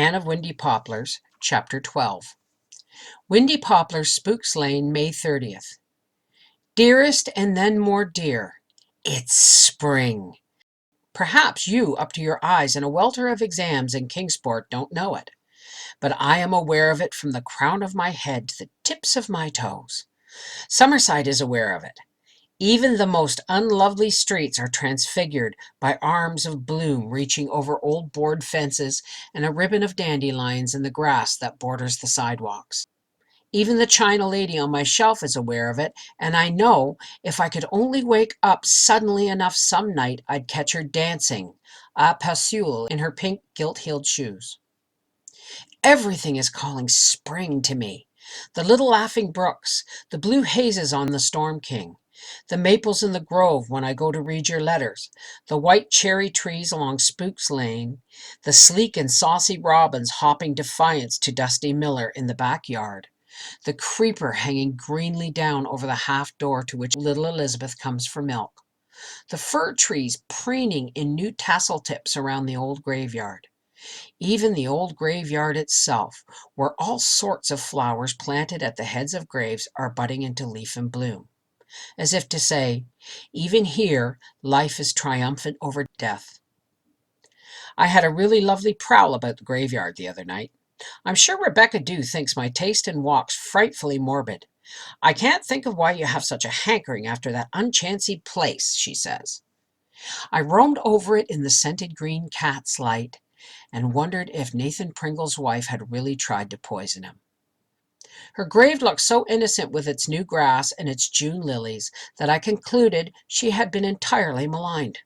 Anne of Windy Poplars, Chapter 12. Windy Poplars, Spooks Lane, May 30th. Dearest and then more dear, it's spring. Perhaps you, up to your eyes in a welter of exams in Kingsport, don't know it, but I am aware of it from the crown of my head to the tips of my toes. Summerside is aware of it. Even the most unlovely streets are transfigured by arms of bloom reaching over old board fences and a ribbon of dandelions in the grass that borders the sidewalks. Even the china lady on my shelf is aware of it, and I know if I could only wake up suddenly enough some night, I'd catch her dancing, a pas seul, in her pink gilt-heeled shoes. Everything is calling spring to me. The little laughing brooks, the blue hazes on the Storm King, the maples in the grove when I go to read your letters, the white cherry trees along Spooks Lane, the sleek and saucy robins hopping defiance to Dusty Miller in the backyard, the creeper hanging greenly down over the half door to which little Elizabeth comes for milk, the fir trees preening in new tassel tips around the old graveyard. Even the old graveyard itself, where all sorts of flowers planted at the heads of graves are budding into leaf and bloom, as if to say, even here life is triumphant over death. I had a really lovely prowl about the graveyard the other night. I'm sure Rebecca Dew thinks my taste in walks frightfully morbid. I can't think of why you have such a hankering after that unchancy place, she says. I roamed over it in the scented green cat's light and wondered if Nathan Pringle's wife had really tried to poison him. Her grave looked so innocent with its new grass and its June lilies that I concluded she had been entirely maligned.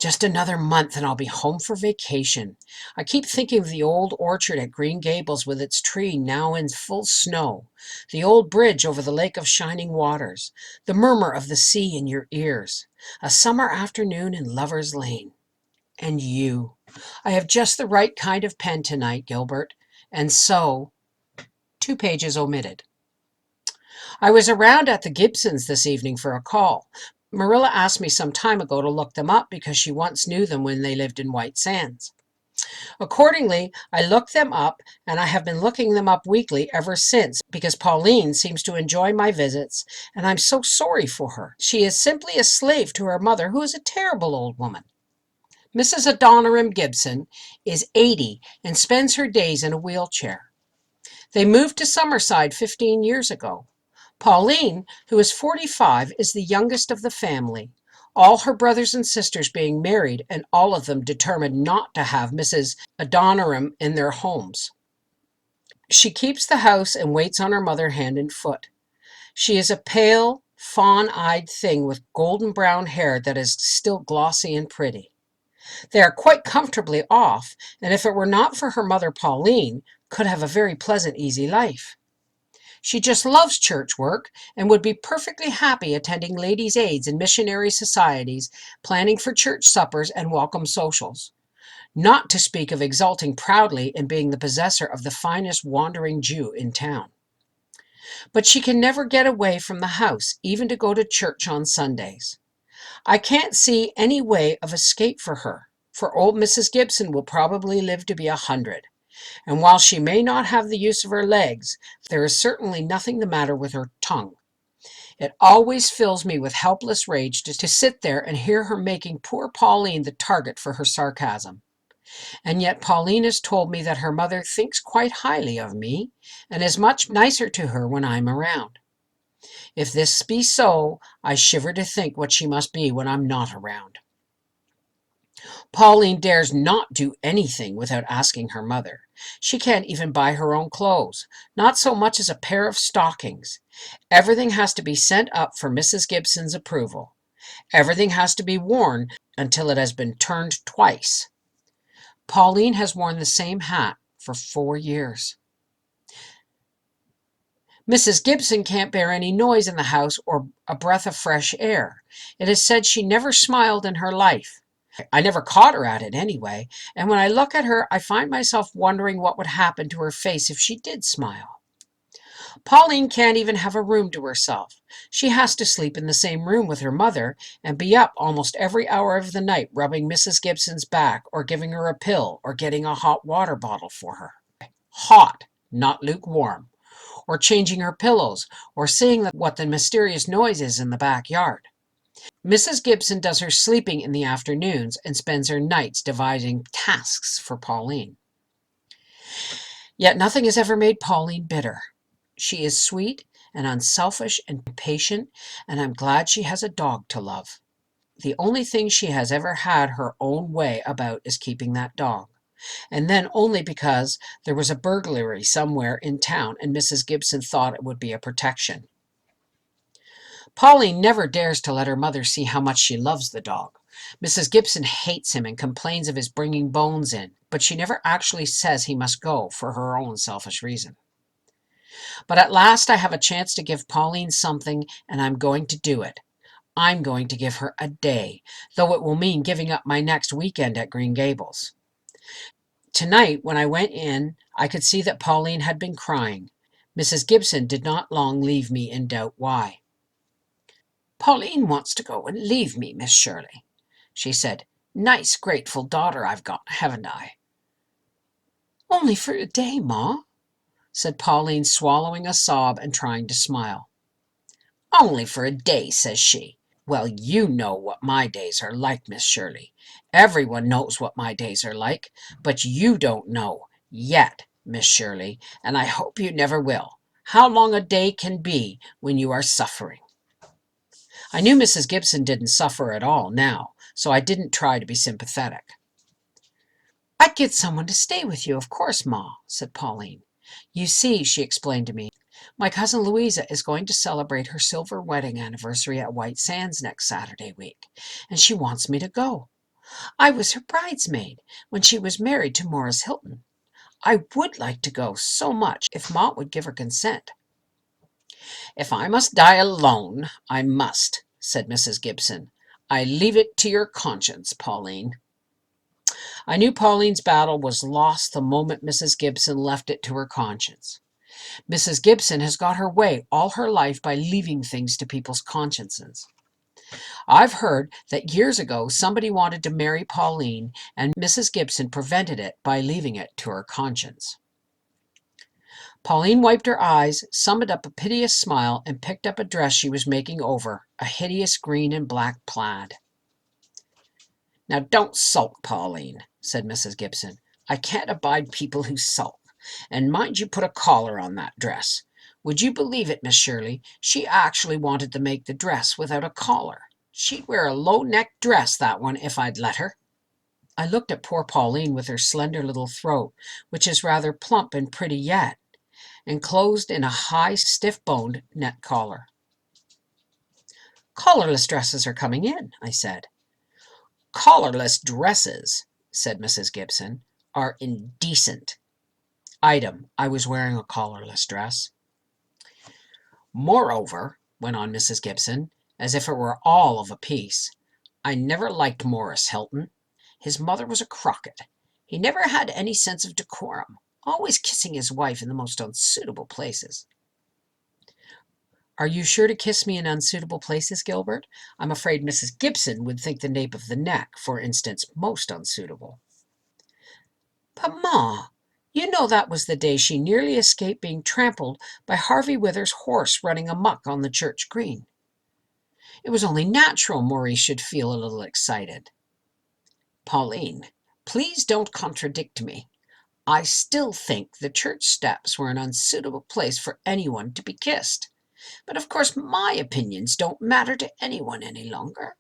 Just another month and I'll be home for vacation. I keep thinking of the old orchard at Green Gables with its tree now in full snow, the old bridge over the lake of shining waters, the murmur of the sea in your ears, a summer afternoon in Lover's Lane. And you. I have just the right kind of pen tonight, Gilbert. And so, 2 pages omitted. I was around at the Gibsons this evening for a call. Marilla asked me some time ago to look them up because she once knew them when they lived in White Sands. Accordingly, I looked them up, and I have been looking them up weekly ever since because Pauline seems to enjoy my visits, and I'm so sorry for her. She is simply a slave to her mother, who is a terrible old woman. Mrs. Adoniram Gibson is 80 and spends her days in a wheelchair. They moved to Summerside 15 years ago. Pauline, who is 45, is the youngest of the family, all her brothers and sisters being married and all of them determined not to have Mrs. Adoniram in their homes. She keeps the house and waits on her mother hand and foot. She is a pale, fawn-eyed thing with golden brown hair that is still glossy and pretty. They are quite comfortably off, and if it were not for her mother Pauline, could have a very pleasant, easy life. She just loves church work and would be perfectly happy attending ladies' aids and missionary societies, planning for church suppers and welcome socials, not to speak of exulting proudly in being the possessor of the finest wandering Jew in town. But she can never get away from the house, even to go to church on Sundays. I can't see any way of escape for her, for old Mrs. Gibson will probably live to be 100, and while she may not have the use of her legs, there is certainly nothing the matter with her tongue. It always fills me with helpless rage to sit there and hear her making poor Pauline the target for her sarcasm. And yet Pauline has told me that her mother thinks quite highly of me and is much nicer to her when I'm around. If this be so, I shiver to think what she must be when I'm not around. Pauline dares not do anything without asking her mother. She can't even buy her own clothes, not so much as a pair of stockings. Everything has to be sent up for Mrs. Gibson's approval. Everything has to be worn until it has been turned twice. Pauline has worn the same hat for 4 years. Mrs. Gibson can't bear any noise in the house or a breath of fresh air. It is said she never smiled in her life. I never caught her at it anyway, and when I look at her, I find myself wondering what would happen to her face if she did smile. Pauline can't even have a room to herself. She has to sleep in the same room with her mother and be up almost every hour of the night rubbing Mrs. Gibson's back or giving her a pill or getting a hot water bottle for her. Hot, not lukewarm. Or changing her pillows or seeing what the mysterious noise is in the backyard. Mrs. Gibson does her sleeping in the afternoons and spends her nights devising tasks for Pauline. Yet nothing has ever made Pauline bitter. She is sweet and unselfish and patient, and I'm glad she has a dog to love. The only thing she has ever had her own way about is keeping that dog. And then only because there was a burglary somewhere in town and Mrs. Gibson thought it would be a protection. Pauline never dares to let her mother see how much she loves the dog. Mrs. Gibson hates him and complains of his bringing bones in, but she never actually says he must go for her own selfish reason. But at last I have a chance to give Pauline something, and I'm going to do it. I'm going to give her a day, though it will mean giving up my next weekend at Green Gables. Tonight, when I went in, I could see that Pauline had been crying. Mrs. Gibson did not long leave me in doubt why. "Pauline wants to go and leave me, Miss Shirley," she said. "Nice, grateful daughter I've got, haven't I?" "Only for a day, Ma," said Pauline, swallowing a sob and trying to smile. "Only for a day, says she. Well, you know what my days are like, Miss Shirley. Everyone knows what my days are like, but you don't know yet, Miss Shirley, and I hope you never will, how long a day can be when you are suffering." I knew Mrs. Gibson didn't suffer at all now, so I didn't try to be sympathetic. "I'd get someone to stay with you, of course, Ma," said Pauline. "You see," she explained to me, "my cousin Louisa is going to celebrate her silver wedding anniversary at White Sands next Saturday week, and she wants me to go. I was her bridesmaid when she was married to Morris Hilton. I would like to go so much if Ma would give her consent." "If I must die alone, I must," said Mrs. Gibson. "I leave it to your conscience, Pauline." I knew Pauline's battle was lost the moment Mrs. Gibson left it to her conscience. Mrs. Gibson has got her way all her life by leaving things to people's consciences. I've heard that years ago somebody wanted to marry Pauline, and Mrs. Gibson prevented it by leaving it to her conscience. Pauline wiped her eyes, summoned up a piteous smile, and picked up a dress she was making over, a hideous green and black plaid. "Now don't sulk, Pauline," said Mrs. Gibson. "I can't abide people who sulk. And mind you put a collar on that dress. Would you believe it, Miss Shirley, she actually wanted to make the dress without a collar. She'd wear a low-necked dress, that one, if I'd let her." I looked at poor Pauline with her slender little throat, which is rather plump and pretty yet, enclosed in a high, stiff-boned net collar. "Collarless dresses are coming in," I said. "Collarless dresses," said Mrs. Gibson, "are indecent." Item, I was wearing a collarless dress. "Moreover," went on Mrs. Gibson, as if it were all of a piece, "I never liked Morris Hilton. His mother was a Crockett. He never had any sense of decorum, always kissing his wife in the most unsuitable places." "Are you sure to kiss me in unsuitable places, Gilbert? I'm afraid Mrs. Gibson would think the nape of the neck, for instance, most unsuitable." "But, Ma, you know that was the day she nearly escaped being trampled by Harvey Wither's horse running amuck on the church green. It was only natural Maurice should feel a little excited." "Pauline, please don't contradict me. I still think the church steps were an unsuitable place for anyone to be kissed. But of course my opinions don't matter to anyone any longer.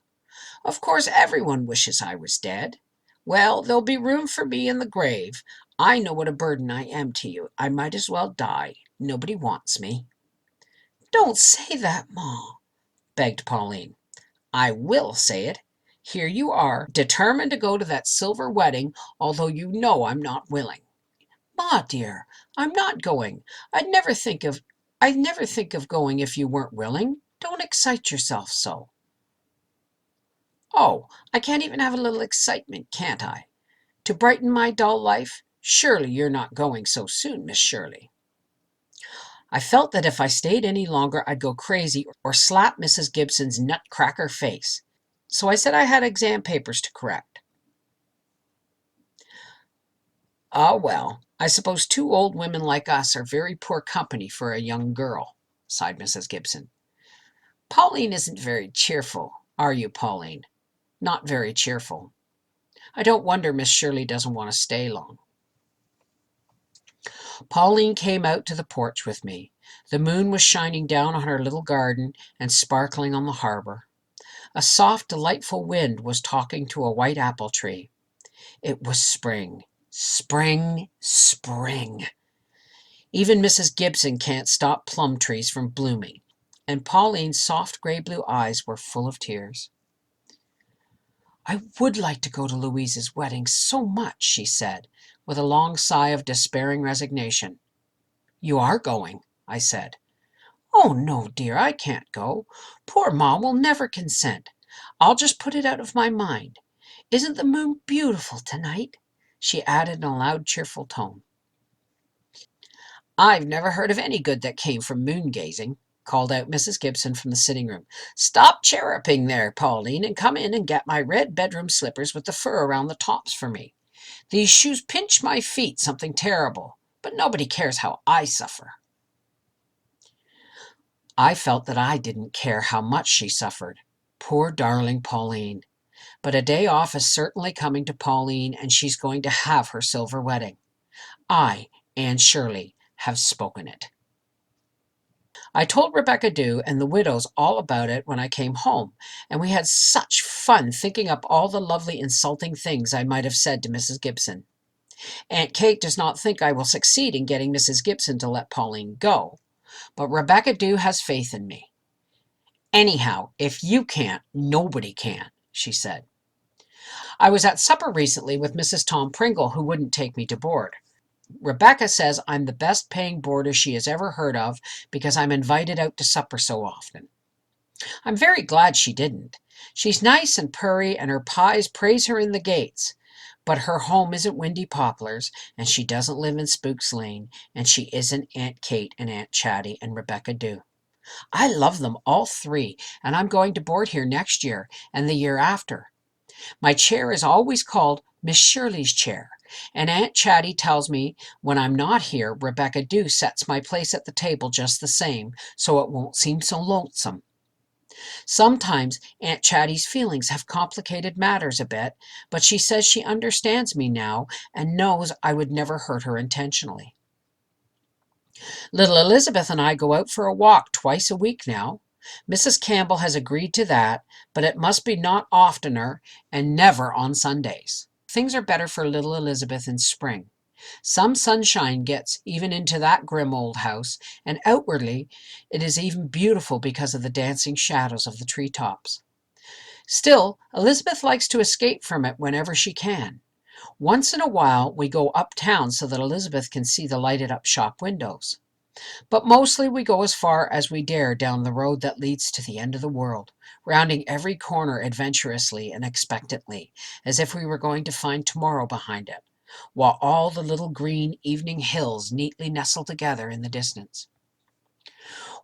Of course everyone wishes I was dead. Well, there'll be room for me in the grave. I know what a burden I am to you. I might as well die. Nobody wants me." "Don't say that, Ma," begged Pauline. "I will say it. Here you are, determined to go to that silver wedding, although you know I'm not willing." "Ma, dear, I'm not going. I'd never think of going if you weren't willing. Don't excite yourself so." "Oh, I can't even have a little excitement, can't I? To brighten my dull life? Surely you're not going so soon, Miss Shirley." I felt that if I stayed any longer, I'd go crazy or slap Mrs. Gibson's nutcracker face. So I said I had exam papers to correct. Ah, well, I suppose two old women like us are very poor company for a young girl, sighed Mrs. Gibson. Pauline isn't very cheerful, are you, Pauline? Not very cheerful. I don't wonder Miss Shirley doesn't want to stay long. Pauline came out to the porch with me. The moon was shining down on her little garden and sparkling on the harbor. A soft, delightful wind was talking to a white apple tree. It was spring. Spring, spring. Even Mrs. Gibson can't stop plum trees from blooming. And Pauline's soft gray-blue eyes were full of tears. I would like to go to Louise's wedding so much, she said, with a long sigh of despairing resignation. You are going, I said. Oh, no, dear, I can't go. Poor Ma will never consent. I'll just put it out of my mind. Isn't the moon beautiful tonight? She added in a loud, cheerful tone. I've never heard of any good that came from moon gazing, called out Mrs. Gibson from the sitting room. Stop chirruping there, Pauline, and come in and get my red bedroom slippers with the fur around the tops for me. These shoes pinch my feet something terrible, but nobody cares how I suffer. I felt that I didn't care how much she suffered. Poor darling Pauline. But a day off is certainly coming to Pauline, and she's going to have her silver wedding. I, Anne Shirley, have spoken it. I told Rebecca Dew and the widows all about it when I came home, and we had such fun thinking up all the lovely insulting things I might have said to Mrs. Gibson. Aunt Kate does not think I will succeed in getting Mrs. Gibson to let Pauline go, but Rebecca Dew has faith in me. Anyhow, if you can't, nobody can, she said. I was at supper recently with Mrs. Tom Pringle, who wouldn't take me to board. Rebecca says I'm the best paying boarder she has ever heard of because I'm invited out to supper so often. I'm very glad she didn't. She's nice and purry, and her pies praise her in the gates. But her home isn't Windy Poplars, and she doesn't live in Spooks Lane, and she isn't Aunt Kate and Aunt Chatty and Rebecca Dew. I love them all three, and I'm going to board here next year and the year after. My chair is always called Miss Shirley's chair, and Aunt Chatty tells me when I'm not here, Rebecca Dew sets my place at the table just the same, so it won't seem so lonesome. Sometimes Aunt Chatty's feelings have complicated matters a bit, but she says she understands me now and knows I would never hurt her intentionally. Little Elizabeth and I go out for a walk twice a week now. Mrs. Campbell has agreed to that, but it must be not oftener and never on Sundays. Things are better for little Elizabeth in spring. Some sunshine gets even into that grim old house, and outwardly it is even beautiful because of the dancing shadows of the treetops. Still, Elizabeth likes to escape from it whenever she can. Once in a while we go uptown so that Elizabeth can see the lighted up shop windows. But mostly we go as far as we dare down the road that leads to the end of the world, rounding every corner adventurously and expectantly, as if we were going to find tomorrow behind it, while all the little green evening hills neatly nestle together in the distance.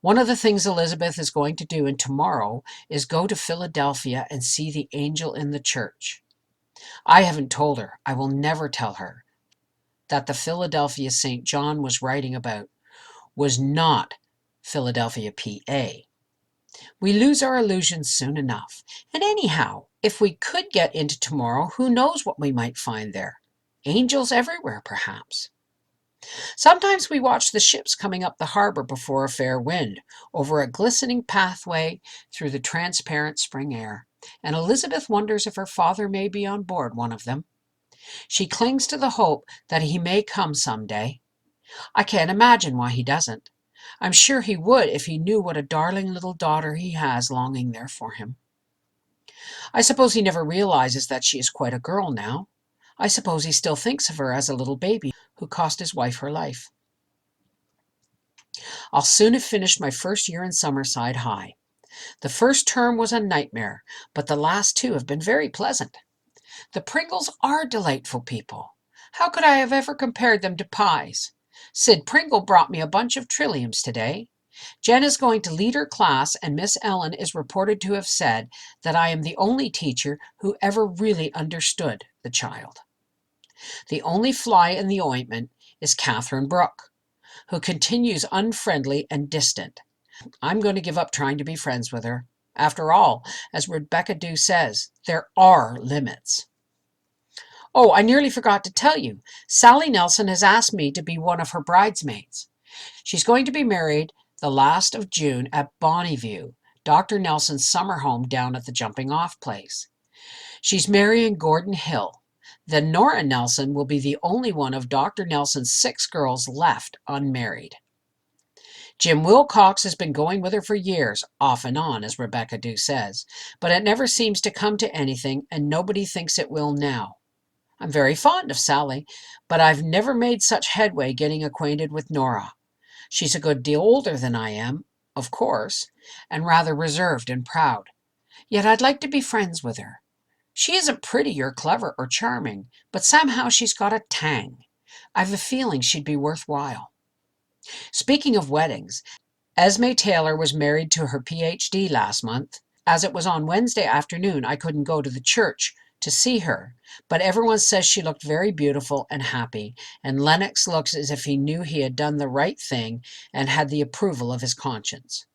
One of the things Elizabeth is going to do tomorrow is go to Philadelphia and see the angel in the church. I haven't told her, I will never tell her, that the Philadelphia St. John was writing about was not Philadelphia, PA. We lose our illusions soon enough. And anyhow, if we could get into tomorrow, who knows what we might find there? Angels everywhere, perhaps. Sometimes we watch the ships coming up the harbor before a fair wind, over a glistening pathway through the transparent spring air, and Elizabeth wonders if her father may be on board one of them. She clings to the hope that he may come some day. I can't imagine why he doesn't. I'm sure he would if he knew what a darling little daughter he has longing there for him. I suppose he never realizes that she is quite a girl now. I suppose he still thinks of her as a little baby who cost his wife her life. I'll soon have finished my first year in Summerside High. The first term was a nightmare, but the last two have been very pleasant. The Pringles are delightful people. How could I have ever compared them to pies? Sid Pringle brought me a bunch of trilliums today. Jen is going to lead her class, and Miss Ellen is reported to have said that I am the only teacher who ever really understood the child. The only fly in the ointment is Catherine Brooke, who continues unfriendly and distant. I'm going to give up trying to be friends with her. After all, as Rebecca Dew says, there are limits. Oh, I nearly forgot to tell you. Sally Nelson has asked me to be one of her bridesmaids. She's going to be married the last of June at Bonneview, Dr. Nelson's summer home down at the jumping off place. She's marrying Gordon Hill. Then Nora Nelson will be the only one of Dr. Nelson's 6 girls left unmarried. Jim Wilcox has been going with her for years, off and on, as Rebecca Dew says, but it never seems to come to anything, and nobody thinks it will now. I'm very fond of Sally, but I've never made such headway getting acquainted with Nora. She's a good deal older than I am, of course, and rather reserved and proud. Yet I'd like to be friends with her. She isn't pretty or clever or charming, but somehow she's got a tang. I've a feeling she'd be worthwhile. Speaking of weddings, Esme Taylor was married to her PhD last month. As it was on Wednesday afternoon, I couldn't go to the church to see her, but everyone says she looked very beautiful and happy, and Lennox looks as if he knew he had done the right thing and had the approval of his conscience.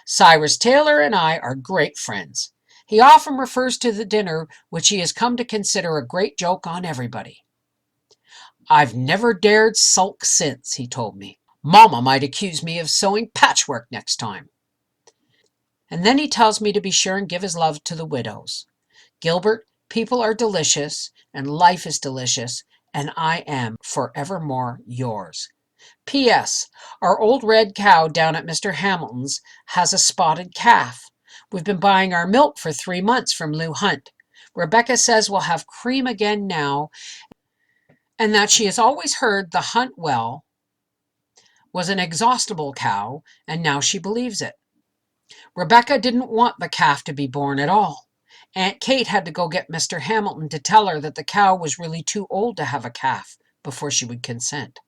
Cyrus Taylor and I are great friends. He often refers to the dinner, which he has come to consider a great joke on everybody. I've never dared sulk since, he told me. Mama might accuse me of sewing patchwork next time. And then he tells me to be sure and give his love to the widows. Gilbert, people are delicious, and life is delicious, and I am forevermore yours. P.S. Our old red cow down at Mr. Hamilton's has a spotted calf. We've been buying our milk for 3 months from Lou Hunt. Rebecca says we'll have cream again now, and that she has always heard the Hunt well was an exhaustible cow, and now she believes it. Rebecca didn't want the calf to be born at all. Aunt Kate had to go get Mr. Hamilton to tell her that the cow was really too old to have a calf before she would consent.